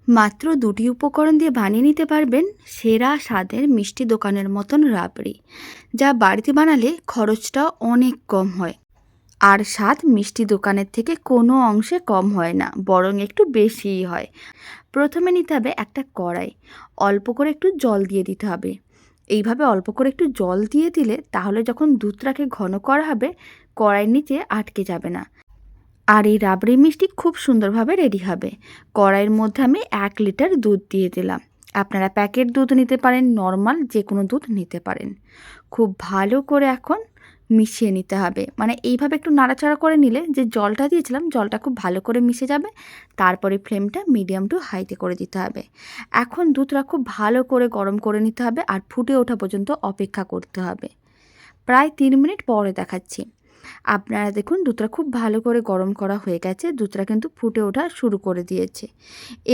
মাত্র ২টি উপকরণ দিয়ে বানিয়ে নিতে পারবেন সেরা স্বাদের মিষ্টি দোকানের মতন রাবড়ি, যা বাড়িতে বানালে খরচটা অনেক কম হয়। আর স্বাদ মিষ্টি দোকানের থেকে কোনো অংশে কম হয় না, বরং একটু বেশিই হয়। প্রথমে নিতে হবে একটা কড়াই, অল্প করে একটু জল দিয়ে দিতে হবে। এইভাবে অল্প করে একটু জল দিয়ে দিলে তাহলে যখন দুধটাকে ঘন করা হবে, কড়াইয়ের নিচে আটকে যাবে না। আর এই রাবড়ি মিষ্টি খুব সুন্দরভাবে রেডি হবে। কড়াইয়ের মধ্যে আমি 1 লিটার দুধ দিয়ে দিলাম। আপনারা প্যাকেট দুধ নিতে পারেন, নর্মাল যে কোনো দুধ নিতে পারেন। খুব ভালো করে এখন মিশিয়ে নিতে হবে, মানে এইভাবে একটু নাড়াচাড়া করে নিলে যে জলটা দিয়েছিলাম জলটা খুব ভালো করে মিশে যাবে। তারপরে ফ্লেমটা মিডিয়াম টু হাইতে করে দিতে হবে। এখন দুধটা খুব ভালো করে গরম করে নিতে হবে আর ফুটে ওঠা পর্যন্ত অপেক্ষা করতে হবে। প্রায় 3 মিনিট পরে দেখাচ্ছি। আপনারা দেখুন দুধটা খুব ভালো করে গরম করা হয়ে গেছে, দুধটা কিন্তু ফুটে ওঠা শুরু করে দিয়েছে।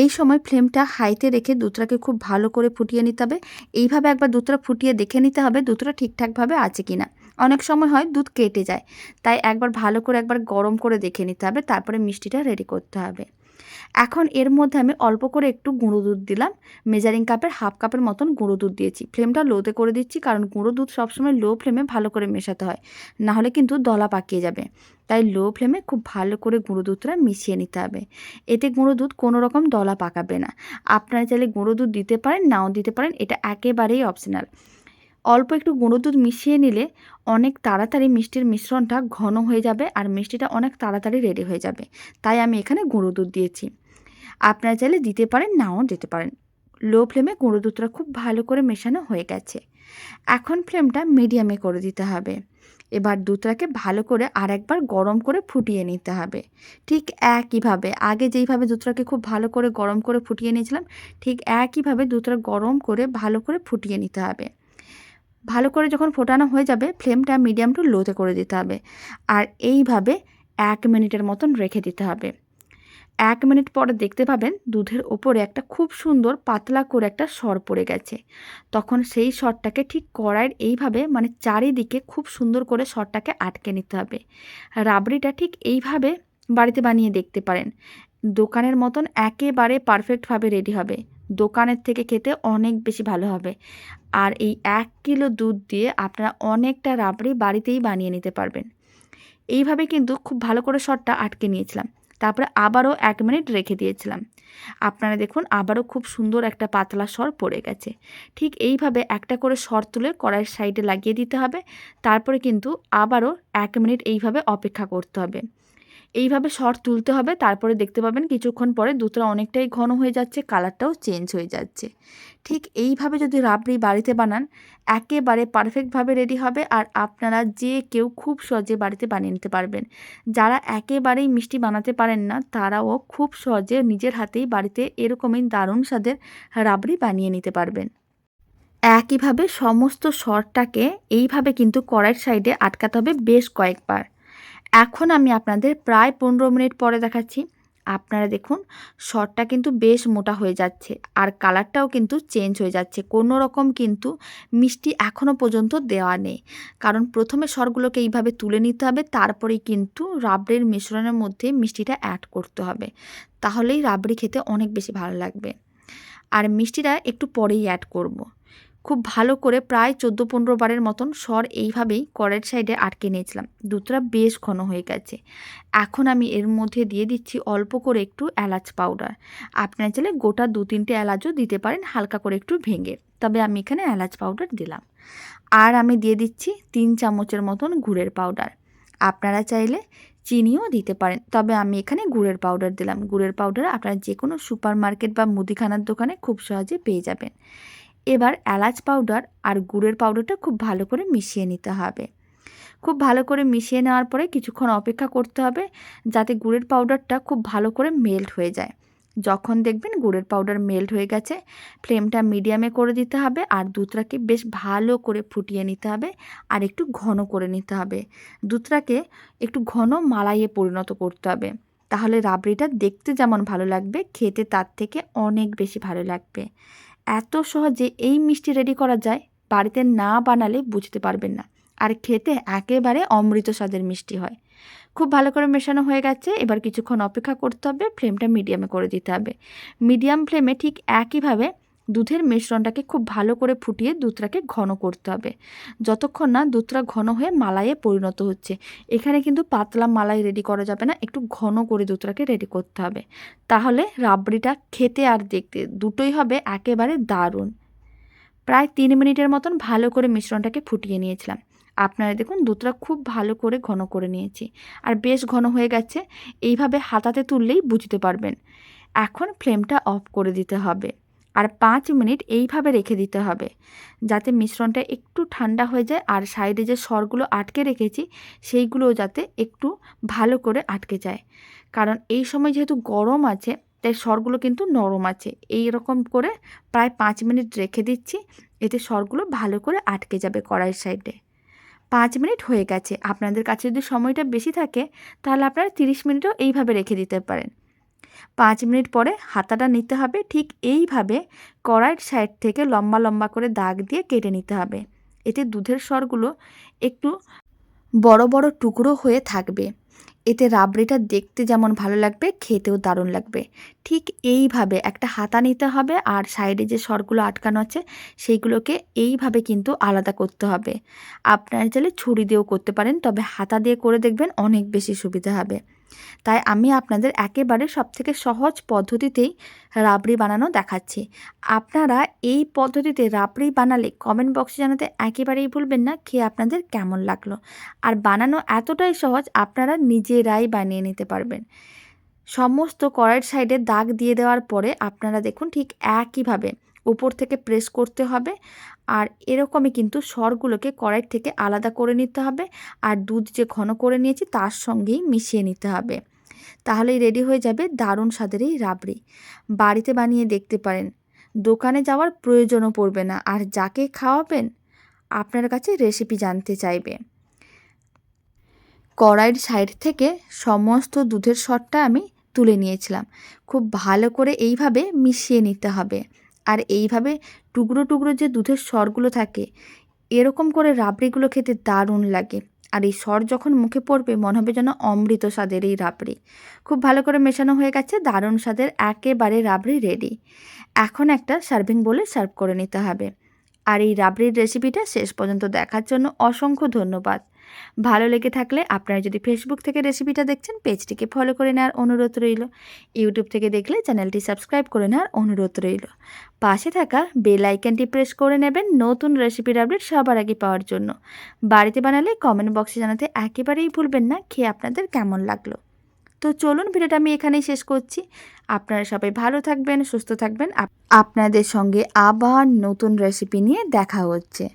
এই সময় ফ্লেমটা হাইতে রেখে দুধটাকে খুব ভালো করে ফুটিয়ে নিতে হবে। এইভাবে একবার দুধটা ফুটিয়ে দেখে নিতে হবে দুধটা ঠিকঠাকভাবে আছে কি না। অনেক সময় হয় দুধ কেটে যায়, তাই একবার ভালো করে একবার গরম করে দেখে নিতে হবে, তারপরে মিষ্টিটা রেডি করতে হবে। এখন এর মধ্যে আমি অল্প করে একটু গুঁড়ো দুধ দিলাম। মেজারিং কাপের হাফ কাপের মতন গুঁড়ো দুধ দিয়েছি। ফ্লেমটা লোতে করে দিচ্ছি, কারণ গুঁড়ো দুধ সবসময় লো ফ্লেমে ভালো করে মেশাতে হয়, না হলে কিন্তু দলা পাকিয়ে যাবে। তাই লো ফ্লেমে খুব ভালো করে গুঁড়ো দুধটা মিশিয়ে নিতে হবে। এতে গুঁড়ো দুধ কোনো রকম দলা পাকাবে না। আপনারা চাইলে গুঁড়ো দুধ দিতে পারেন, নাও দিতে পারেন, এটা একেবারেই অপশনাল। অল্প একটু গুঁড়ো দুধ মিশিয়ে নিলে অনেক তাড়াতাড়ি মিষ্টির মিশ্রণটা ঘন হয়ে যাবে আর মিষ্টিটা অনেক তাড়াতাড়ি রেডি হয়ে যাবে। তাই আমি এখানে গুঁড়ো দুধ দিয়েছি। আপনারা চাইলে দিতে পারেন, নাও দিতে পারেন। লো ফ্লেমে গুঁড়ো দুধটা খুব ভালো করে মেশানো হয়ে গেছে। এখন ফ্লেমটা মিডিয়ামে করে দিতে হবে। এবার দুধটাকে ভালো করে আরেকবার গরম করে ফুটিয়ে নিতে হবে। ঠিক একইভাবে আগে যেইভাবে দুধটাকে খুব ভালো করে গরম করে ফুটিয়ে নিয়েছিলাম, ঠিক একইভাবে দুধটা গরম করে ভালো করে ফুটিয়ে নিতে হবে। ভালো করে যখন ফোটানো হয়ে যাবে ফ্লেমটা মিডিয়াম টু লোতে করে দিতে হবে। আর এইভাবে 1 মিনিটের মতন রেখে দিতে হবে। 1 মিনিট পরে দেখতে পাবেন দুধের ওপরে একটা খুব সুন্দর পাতলা করে একটা সর পড়ে গেছে। তখন সেই সরটাকে ঠিক কড়াইয়ের এইভাবে, মানে চারিদিকে খুব সুন্দর করে সরটাকে আটকে নিতে হবে। রাবড়িটা ঠিক এইভাবে বাড়িতে বানিয়ে দেখতে পারেন। দোকানের মতন একেবারে পারফেক্টভাবে রেডি হবে। দোকানের থেকে খেতে অনেক বেশি ভালো হবে। আর এই 1 কিলো দুধ দিয়ে আপনারা অনেকটা রাবড়ি বাড়িতেই বানিয়ে নিতে পারবেন। এইভাবে কিন্তু খুব ভালো করে সরটা আটকে নিয়েছিলাম। তারপরে আবারও 1 মিনিট রেখে দিয়েছিলাম। আপনারা দেখুন আবারও খুব সুন্দর একটা পাতলা সর পড়ে গেছে। ঠিক এইভাবে একটা করে সর তুলে কড়াইয়ের সাইডে লাগিয়ে দিতে হবে। তারপরে কিন্তু আবারও 1 মিনিট এইভাবে অপেক্ষা করতে হবে। এইভাবে সর তুলতে হবে। তারপরে দেখতে পাবেন কিছুক্ষণ পরে দুধটা অনেকটাই ঘন হয়ে যাচ্ছে, কালারটাও চেঞ্জ হয়ে যাচ্ছে। ঠিক এইভাবে যদি রাবড়ি বাড়িতে বানান একেবারে পারফেক্টভাবে রেডি হবে আর আপনারা যে কেউ খুব সহজে বাড়িতে বানিয়ে নিতে পারবেন। যারা একেবারেই মিষ্টি বানাতে পারেন না তারাও খুব সহজে নিজের হাতেই বাড়িতে এরকমই দারুণ স্বাদের রাবড়ি বানিয়ে নিতে পারবেন। একইভাবে সমস্ত সরটাকে এইভাবে কিন্তু কড়াইয়ের সাইডে আটকাতে হবে বেশ কয়েকবার। এখন আমি আপনাদের প্রায় 15 মিনিট পরে দেখাচ্ছি। আপনারা দেখুন সরটা কিন্তু বেশ মোটা হয়ে যাচ্ছে আর কালারটাও কিন্তু চেঞ্জ হয়ে যাচ্ছে। কোনো রকম কিন্তু মিষ্টি এখনও পর্যন্ত দেওয়া নেই, কারণ প্রথমে সরগুলোকে এইভাবে তুলে নিতে হবে, তারপরেই কিন্তু রাবড়ির মিশ্রণের মধ্যে মিষ্টিটা অ্যাড করতে হবে। তাহলেই রাবড়ি খেতে অনেক বেশি ভালো লাগবে। আর মিষ্টিটা একটু পরেই অ্যাড করব। খুব ভালো করে প্রায় 14-15 বারের মতন সর এইভাবেই কড়াইয়ের সাইডে আটকে নিয়েছিলাম। দুধটা বেশ ঘন হয়ে গেছে। এখন আমি এর মধ্যে দিয়ে দিচ্ছি অল্প করে একটু এলাচ পাউডার। আপনারা চাইলে গোটা 2-3টে এলাচও দিতে পারেন হালকা করে একটু ভেঙে, তবে আমি এখানে এলাচ পাউডার দিলাম। আর আমি দিয়ে দিচ্ছি 3 চামচের মতন গুড়ের পাউডার। আপনারা চাইলে চিনিও দিতে পারেন, তবে আমি এখানে গুড়ের পাউডার দিলাম। গুড়ের পাউডার আপনারা যে কোনো সুপার মার্কেট বা মুদিখানার দোকানে খুব সহজে পেয়ে যাবেন। এবার এলাচ পাউডার আর গুড়ের পাউডারটা খুব ভালো করে মিশিয়ে নিতে হবে। খুব ভালো করে মিশিয়ে নেওয়ার পরে কিছুক্ষণ অপেক্ষা করতে হবে যাতে গুড়ের পাউডারটা খুব ভালো করে মেল্ট হয়ে যায়। যখন দেখবেন গুড়ের পাউডার মেল্ট হয়ে গেছে ফ্লেমটা মিডিয়ামে করে দিতে হবে আর দুধটাকে বেশ ভালো করে ফুটিয়ে নিতে হবে আর একটু ঘন করে নিতে হবে। দুধটাকে একটু ঘন মালাইয়ে পরিণত করতে হবে, তাহলে রাবড়িটা দেখতে যেমন ভালো লাগবে খেতে তার থেকে অনেক বেশি ভালো লাগবে। এত সহজে এই মিষ্টি রেডি করা যায়, বাড়িতে না বানালে বুঝতে পারবেন না। আর খেতে একেবারে অমৃত স্বাদের মিষ্টি হয়। খুব ভালো করে মেশানো হয়ে গেছে। এবার কিছুক্ষণ অপেক্ষা করতে হবে, ফ্লেমটা মিডিয়ামে করে দিতে হবে। মিডিয়াম ফ্লেমে ঠিক একইভাবে দুধের মিশ্রণটাকে খুব ভালো করে ফুটিয়ে দুধটাকে ঘন করতে হবে, যতক্ষণ না দুধটা ঘন হয়ে মালাইয়ে পরিণত হচ্ছে। এখানে কিন্তু পাতলা মালাই রেডি করা যাবে না, একটু ঘন করে দুধটাকে রেডি করতে হবে, তাহলে রাবড়িটা খেতে আর দেখতে দুটোই হবে একেবারে দারুণ। প্রায় 3 মিনিটের মতন ভালো করে মিশ্রণটাকে ফুটিয়ে নিয়েছিলাম। আপনারা দেখুন দুধটা খুব ভালো করে ঘন করে নিয়েছি, আর বেশ ঘন হয়ে গেছে। এইভাবে হাতাতে তুললেই বুঝতে পারবেন। এখন ফ্লেমটা অফ করে দিতে হবে, আর 5 মিনিট এইভাবে রেখে দিতে হবে, যাতে মিশ্রণটা একটু ঠান্ডা হয়ে যায়, আর সাইডে যে সরগুলো আটকে রেখেছি সেইগুলোও যাতে একটু ভালো করে আটকে যায়। কারণ এই সময় যেহেতু গরম আছে, তাই সরগুলো কিন্তু নরম আছে। এই রকম করে প্রায় 5 মিনিট রেখে দিচ্ছি, এতে সরগুলো ভালো করে আটকে যাবে কড়াইয়ের সাইডে। 5 মিনিট হয়ে গেছে। আপনাদের কাছে যদি সময়টা বেশি থাকে তাহলে আপনারা 30 মিনিটও এইভাবে রেখে দিতে পারেন। 5 মিনিট পরে হাতাটা নিতে হবে, ঠিক এইভাবে কড়াইয়ের সাইড থেকে লম্বা লম্বা করে দাগ দিয়ে কেটে নিতে হবে। এতে দুধের সরগুলো একটু বড় বড় টুকরো হয়ে থাকবে। এতে রাবড়িটা দেখতে যেমন ভালো লাগবে, খেতেও দারুণ লাগবে। ঠিক এইভাবে একটা হাতা নিতে হবে, আর সাইডে যে সরগুলো আটকানো আছে সেইগুলোকে এইভাবে কিন্তু আলাদা করতে হবে। আপনারা চাইলে ছুরি দিয়েও করতে পারেন, তবে হাতা দিয়ে করে দেখবেন অনেক বেশি সুবিধা হবে। তাই আমি আপনাদের একেবারে সবথেকে সহজ পদ্ধতিতেই রাবড়ি বানানো দেখাচ্ছি। আপনারা এই পদ্ধতিতে রাবড়ি বানালে কমেন্ট বক্সে জানাতে একেবারেই ভুলবেন না খেয়ে আপনাদের কেমন লাগলো। আর বানানো এতটাই সহজ, আপনারা নিজেরাই বানিয়ে নিতে পারবেন। সমস্ত কড়াইয়ের সাইডে দাগ দিয়ে দেওয়ার পরে আপনারা দেখুন ঠিক একইভাবে উপর থেকে প্রেস করতে হবে, আর এরকমই কিন্তু সরগুলোকে কড়াই থেকে আলাদা করে নিতে হবে, আর দুধ যে ঘন করে নিয়েছি তার সঙ্গেই মিশিয়ে নিতে হবে। তাহলেই রেডি হয়ে যাবে দারুণ স্বাদের এই রাবড়ি। বাড়িতে বানিয়ে দেখতে পারেন, দোকানে যাওয়ার প্রয়োজনও পড়বে না, আর যাকে খাওয়াবেন আপনার কাছে রেসিপি জানতে চাইবে। কড়াইয়ের সাইড থেকে সমস্ত দুধের সরটা আমি তুলে নিয়েছিলাম। খুব ভালো করে এইভাবে মিশিয়ে নিতে হবে, আর এইভাবে টুকরো টুকরো যে দুধের সরগুলো থাকে, এরকম করে রাবড়িগুলো খেতে দারুণ লাগে। আর এই সর যখন মুখে পড়বে মনে হবে যেন অমৃত স্বাদের এই রাবড়ি। খুব ভালো করে মেশানো হয়ে গেছে, দারুণ স্বাদের একেবারে রাবড়ি রেডি। এখন একটা সার্ভিং বোলে সার্ভ করে নিতে হবে। আর এই রাবড়ির রেসিপিটা শেষ পর্যন্ত দেখার জন্য অসংখ্য ধন্যবাদ। ভালো লেগে থাকলে আপনারা যদি ফেসবুক থেকে রেসিপিটা দেখছেন পেজটিকে ফলো করে নেওয়ার অনুরোধ রইল। ইউটিউব থেকে দেখলে চ্যানেলটি সাবস্ক্রাইব করে নেওয়ার অনুরোধ রইল। পাশে থাকা বেল আইকনটি প্রেস করে নেবেন নতুন রেসিপির আপডেট সবার আগে পাওয়ার জন্য। বাড়িতে বানালে কমেন্ট বক্সে জানাতে একেবারেই ভুলবেন না খেয়ে আপনাদের কেমন লাগলো। তো চলুন ভিডিওটা আমি এখানেই শেষ করছি। আপনারা সবাই ভালো থাকবেন, সুস্থ থাকবেন। আপনাদের সঙ্গে আবার নতুন রেসিপি নিয়ে দেখা হচ্ছে।